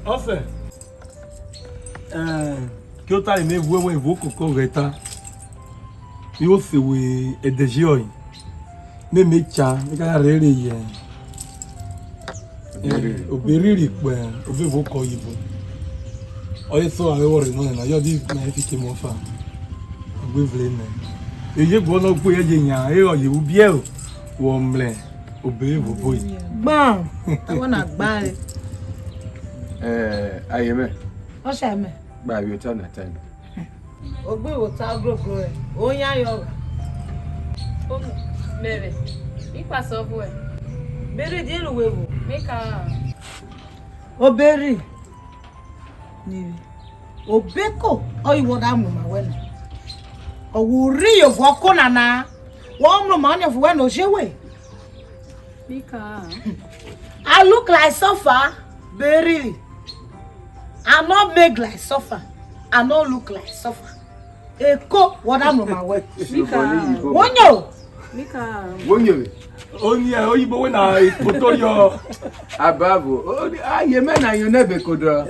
Enfin, que tu as aimé voir vos cocos reta, yo se we edejoi, me mecha, me ka rere oberiri pe, ove vos koyibo. Oye so awe wori no na yo di na efike mo fa. Ogbe vle na. Eye gbo no gbo ye nya, oye ubie o, wo mle, obere vo boy. Gbon, I wanna gba. Ayeme. O se me. Gba bi o ta na tan. Ogbe wo ta grogro e. O yan yo. O mere. Ipa so fu e. Beri di lu wewo. Meka. Oberi. Ni. Obeko o iwo da mu ma wena. Owuri yo foko nana. Wo mu ma ni fu we no sewe. Meka. I look like suffer. Beri. I not make like suffer. I not look like suffer. Eko what am no my way. Wonyo. Meka. Wonyo. Oni oyibo we na ikotoyo. Abavo. Ayeme na yo nebe kodro.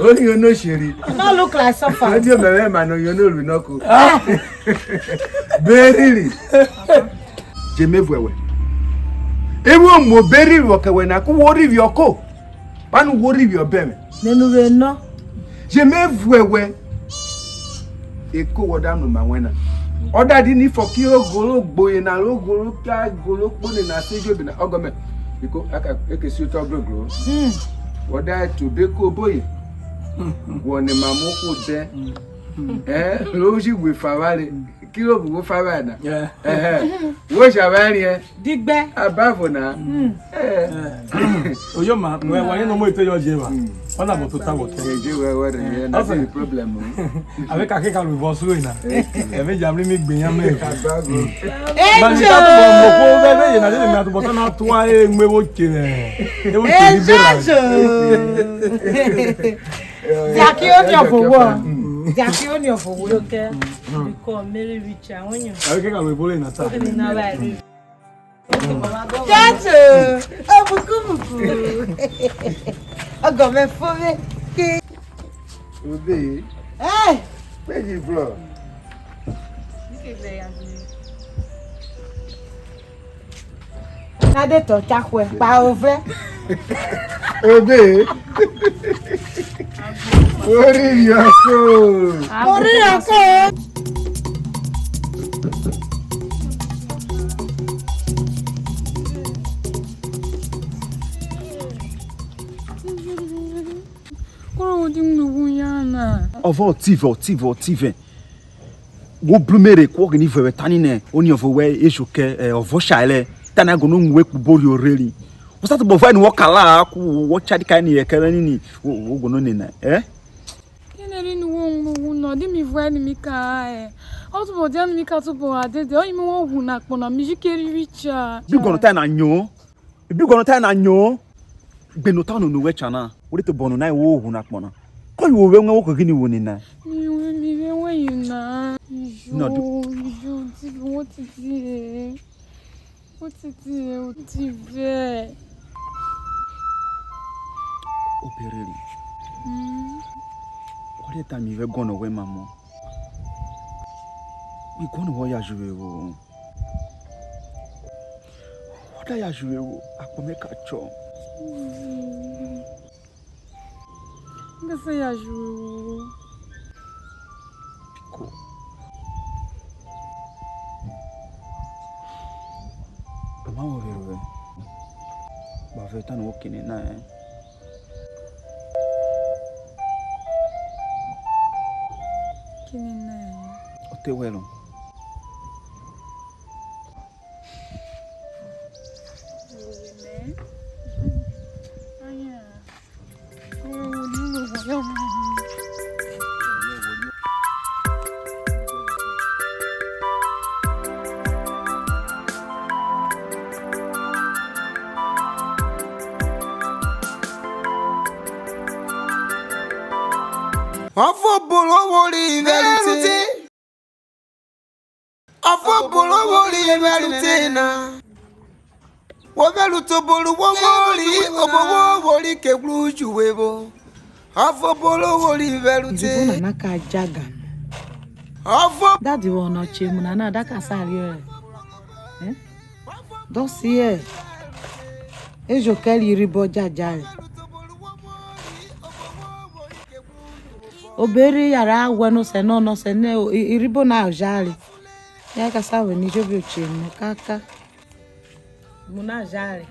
Oni yo no sheri. I not look like suffer. Odi o mere ma no yo no ru noko. Beriri. Jeme vwewe. Ewo mo beriri wokewe na ku wori vioko. Panu wori vi obeme. Nenu we no. Jeme vwewe. Eko wodam ma wena. Oda di ni for ki ogolo gboye na ogolo ka golo pone na sejo bi na ogome. Iko aka ekesi to gbogbo. Oda to beko boye. Woni mamoko de. Loji we fawale. Kilo bu fawa na. Wo shabari e. Digbe. Abavo na. Oyo ma, we wa no mo ite yo je wa. Ona bo to ta wo ke. Je we re na the problem. Avec akeka lu bo so ina. E me jamri mi gbeyan me. Abavo. Ba ni ta bo mo ko be be ye na le mi atubo ta na to a enwe wo kire. E wo ti be ra. Jackie on your for one. Jackie on your for one. Okay. Because Mary Richard wonyo. Akeka lu bo le na ta. Ni na ba ri. That's abukubuku. Ogo me fome ki. Obe. Eh, Where you bro? Ade to chakwe pa ovre. Obe. Ori yako. Ori yako. Ovo tive. Wo blumere ko gni ve tanine oni ovo we ejoke ovo shale tana go no nwe ku bori oreli wo start bo fa ni wo kala ku wo chadi kai ni yekere ni wo go no ni na Keneri ni wo no di mi voix ni mi ka o to bo dia ni mi ka to bo ade de o mi wo hu na pona mi jikeri richa bi go no ta na nyo gbe no ta no we chana wo to bo no na wo hu na pona ko yo we nwo ko gini wo ni na mi we you na No, What is Opereli. What est ami ve gono we maman. We gono wo ya jouer wo. What ya jouer wo akome ka cho. Ngasa ya jouer wo. Ko. Mama wewe. Ba veta no kini na Ote welo. Afo bolo woli velutina. Wo veluto bolo wo woli obo woli keglu juwebo. Afo bolo woli velute. Ndibona naka jaga. Afo Daddy wona chemu na daka salio. Dossier. Ejo kali ribo jaja. Obere yara wenu se no se ne iribo na ajali. Ya kasawe ni jobi ochemu kaka. Muna ajali.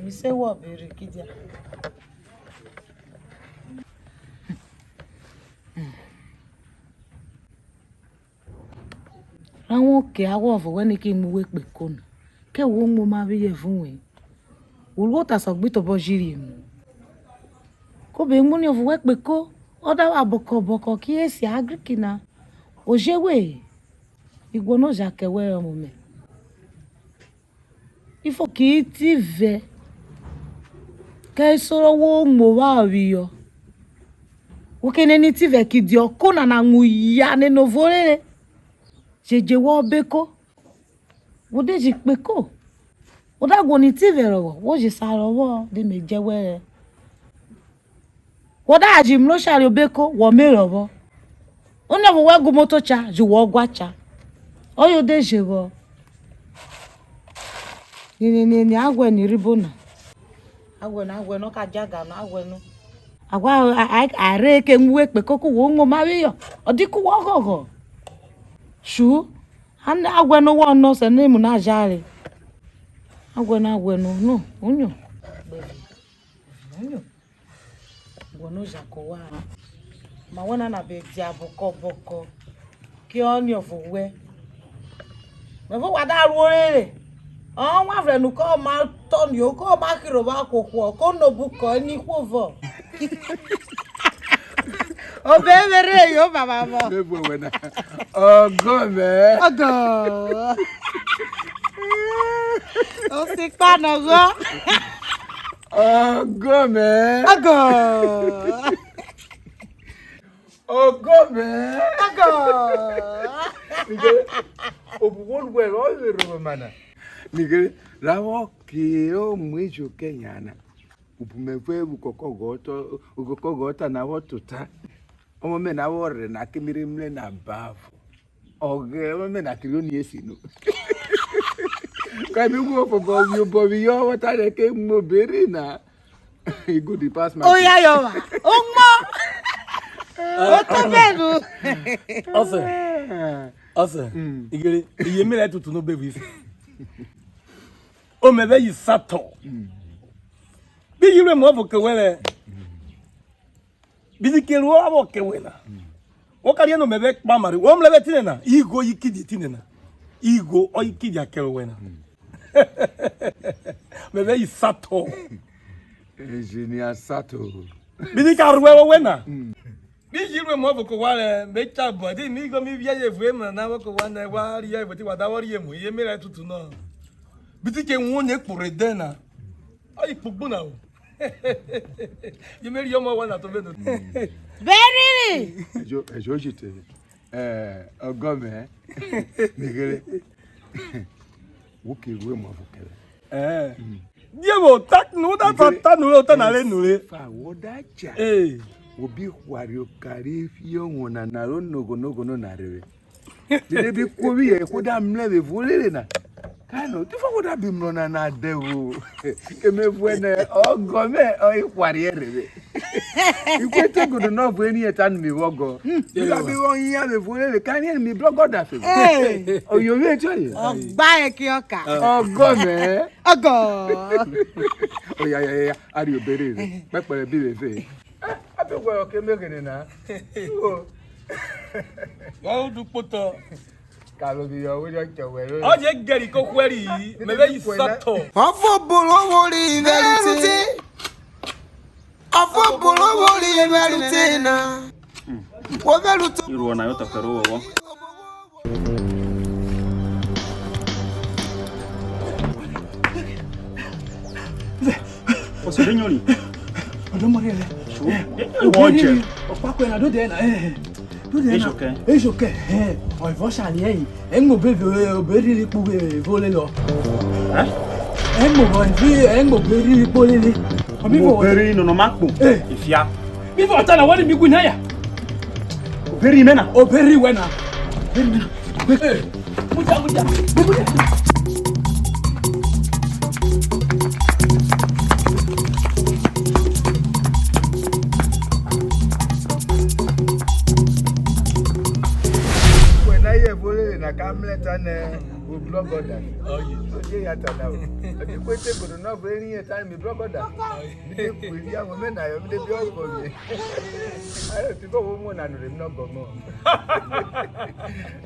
Mi se wo bere kidia. Àwọn ke awo fo weni ki mu we pe konu. Ke wo mo ma bi ye fun we. Wo ta so gbi to bo jiri mu. Ko be mu ni fo we pe ko. Oda wa boko ki esi agrikina. Ojewe. Igbo no jakewe omo me. Ifo ki ti ve. Ke soro wo mo wa wi yo. Wo keneni ti ve ki di okona na ngu ya ne no vorere. Jeje wo beko. Wo deji peko. Wo da go ni ti ve rowo. Wo je sarowo de me jewe. Wo da ajim lo shari obeko wo me rowo. One wo we go moto cha ju wo gwa cha. Oyo deje wo. Ni agwe ni ribona. Agwe no ka jaga no agwe no. Agwa are ke nwe pe koko wo ngo ma wi yo. Odiku wo gogo. Shu and agwe no one no se name na jare. Agwe no onyo. Onyo. Wono jakowa. Ma wona na be dia boko. Ki onyo fo we. Me fo wada ru orere. Oh, wa frenu ko ma ton yo ko ma kiro ba kokwo ko no buko ni kwovo. O bebere yo baba mo. Bebo wena. Ogo me. Ogo. O si pa no go. Ogo me. Ogo. Ogo me. Ogo. Nige obuwon we ro ro mana. Nige rawo ki o mwejo kenyana. Upumekwe ukokogota na wotuta. Omo me na wore na kimiri mle na bavu. Oge omo me na kirioni esinu. Kwa bigo fo bobi yo wata de ke mo beri na. E go di pass my. Oya yo wa. Omo. O to beru. Ose. Igere iye mi le tutu no bevu ife. O me be yisato. Bi yire mo fo kewele. Bi dikelu abo kewela. O kari no me be pa mari. O mle be tinena. Igo yikidi tinena. Igo oikidia kelwena. Mebe isato. Engineer Sato. Bidi karwe wena. Bijirwe mo boko wale mecha body mi go mi biaye vuema na boko wana wa ri e boti wada wori emu ye mere tutu no. Bidi ke won e pore dena. Ai pugbo na o. Ye mere yo mo wana to beno. Very. Ejo jite. Ogome. Megere. Woke we mo vokele. Diego tak no da ta no ta na le nure. Fa wodacha. Obi wario kari fio ngona na lo nogo no na rewe. Dede bi ko bi e ko da mlebe volele na. Kano ti fa woda bi mno na dewo. Keme vuene ogome o ikwari rewe. Ikwete go no bu eni etan mi wogo. Bila bi won ya be volele kan yen mi blogo da fe. O yo we choye. Ogba e ki oka. Ogome. Ogo. O ya ari obere. Pepere bi le fe. Abi wo ke megene na. Wa du poto. Kalo bi yo we jo chewe. O je geri ko kweri mebe isato. Afọ bolo wori verite. Afọ bolo wori verite na. Wo veluto. Iru na yota karo wo. O se denyoli. Odo mo rele. Watch. Opa ko na do de na do de na. okay. It's okay. O vo shani mo bebe oberi lipo vole lo. Mo bo mo beri lipo lele. Obi Mo beri no makpo. Ifia. Mi fo ta na wani mi gu na ya. Oberi mena. Oberi wena. Muja. Na kamleta ne o blogo da. Oh yes. So ya ta na. Ati ko te go no be ri etan mi blogo da. Mi de ku ri awon me na yo mi de bi ogo mi. Ayo ti go wo mo na no re mi no go mo.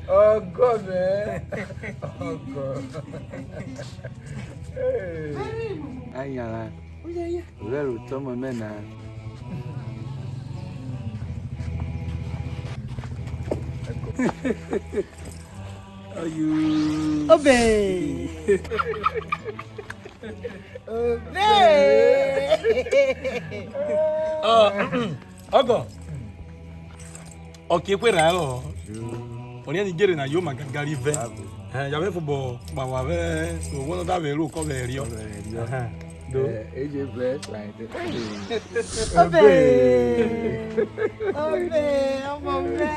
Oh god me. Oh god. Hey. Ayala. Oya. Vero tomo me na. Ayu. Obe. Ogo. Okay, kwera lo. Oni ni gere na yo magagari ve. Ya be football ba wa ve so won da be ru ko be ri o. Do. Eje bless like that. Obe. Omo be.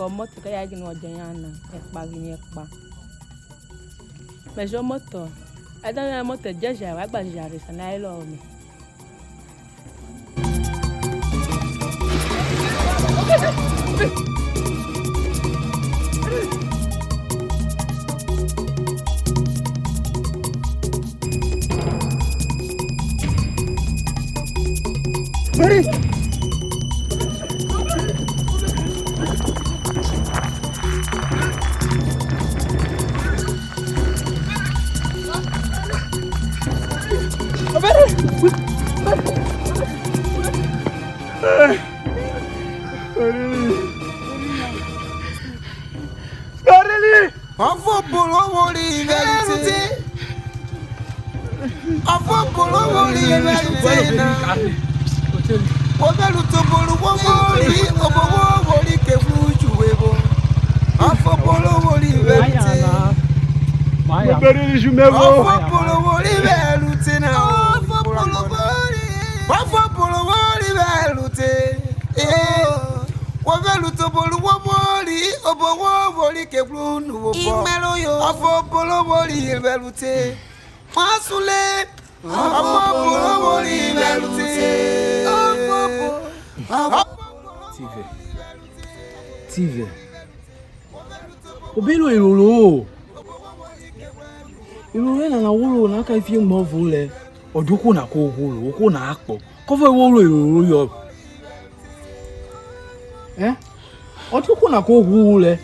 Moto kaya gino janyana ekpa gini ekpa mejo moto adana moto jeja wa gba jare sana ilo mi Afọ bolo wori verite. Afọ bolo wori verite na. Wobelu tobolu woboli obowo woli kefluju webo. Afobolo woli velute. Beri jumevo. Afobolo woli velute na. Afobolo woli velute. Wobelu tobolu woboli obowo woli kefluju webo. Afobolo woli velute. Masule. Afobolo woli velute. Tive. Obelo ilolo. Ilolo na wolo na ka ifi mo vole. Oduku na ko wolo, ko na akpo. Ko fe wolo ilolo yo. Oduku na ko wolo.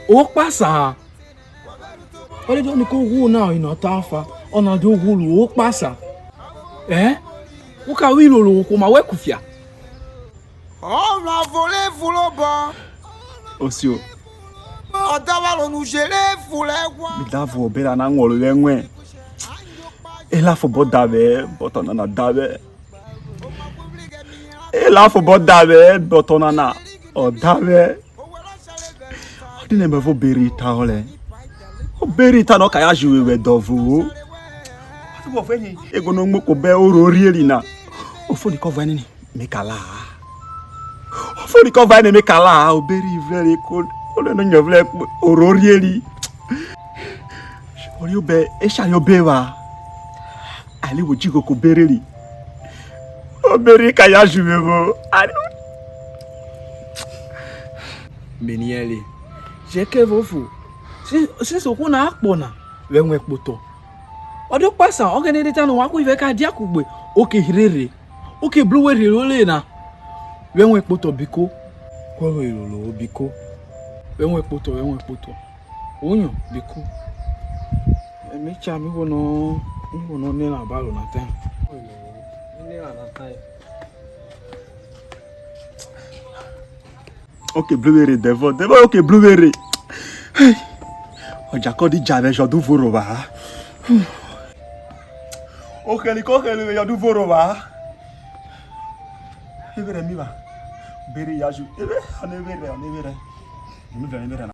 O pasa. Ole do ni ko wolo na ina tafa. Ona do wolo o pasa. O ka wi ilolo ko ma we kufia. On a volé Fouloba. Osio. On t'a nous gelé Fouloba. Midavo bela na ngolo lengwe. Ela fo bodabe, botona dabe. Ela fo bodabe, botona na odabe. Odine me vo berita ole. O berita no kaya juwe we dovu. Ati bo fenyi. Ego no ngmo ko be oro rieli na. O fo ni ko vani ni mekala. For the cover and make a la, very cold. Only no nyovle ororieli. Shall you be? Shall you be? Ali wo jigo ko bereli. O beri kaya jumevo. Meniele. Je ke vofu. Si so ko na akpona. We nwe poto. Odo pasa o ke ne deta no wa ko ife ka dia kugbe. O ke hirere. O ke blue we rele na. Wenwe poto biko kwero ilolo biko wenwe poto onyo biko emecha mi wono ne na balo na time Okay blueberry devo okay blueberry oja ko di jave jodu voro ba okay li ko kele jodu voro ba Ebere mi ba. Beri yaju. Ebe, anebere. Mi ba